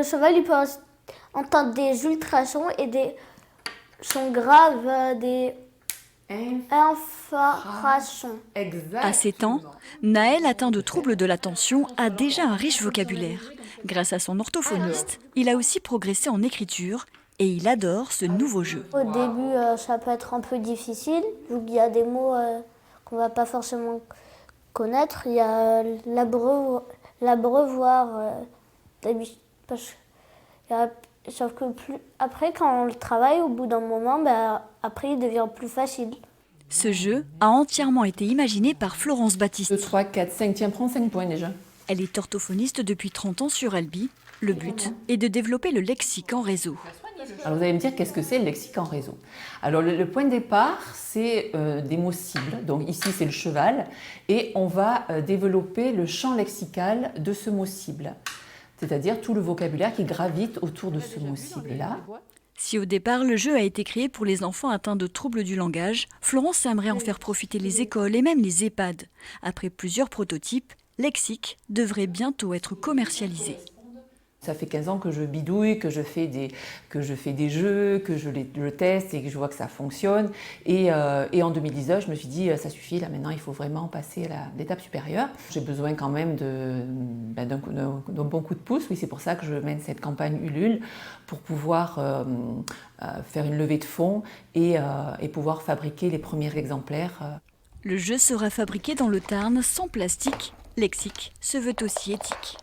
cheval, il peut entendre des ultrasons et des sons graves, des infrasons. À 7 ans, Naël, atteint de troubles de l'attention, a déjà un riche vocabulaire. Grâce à son orthophoniste, il a aussi progressé en écriture et il adore ce nouveau jeu. Au début, ça peut être un peu difficile, vu qu'il y a des mots qu'on ne va pas forcément connaître. Il y a l'abreuvoir, sauf que après, quand on le travaille, au bout d'un moment, après, il devient plus facile. Ce jeu a entièrement été imaginé par Florence Baptiste. 2, 3, 4, 5, tiens, prends 5 points déjà. Elle est orthophoniste depuis 30 ans sur Albi. Le but est de développer le lexique en réseau. Alors vous allez me dire qu'est-ce que c'est le lexique en réseau. Alors le point de départ, c'est des mots cibles. Donc ici c'est le cheval et on va développer le champ lexical de ce mot cible. C'est-à-dire tout le vocabulaire qui gravite autour de ce mot cible-là. Si au départ le jeu a été créé pour les enfants atteints de troubles du langage, Florence aimerait en faire profiter les écoles et même les EHPAD. Après plusieurs prototypes, Lexique devrait bientôt être commercialisé. Ça fait 15 ans que je bidouille, que je fais des jeux, que je teste et que je vois que ça fonctionne. Et en 2019, je me suis dit, ça suffit, là maintenant il faut vraiment passer à l'étape supérieure. J'ai besoin quand même d'un bon coup de pouce. Oui, c'est pour ça que je mène cette campagne Ulule, pour pouvoir faire une levée de fonds et pouvoir fabriquer les premiers exemplaires. Le jeu sera fabriqué dans le Tarn sans plastique. Lexique se veut aussi éthique.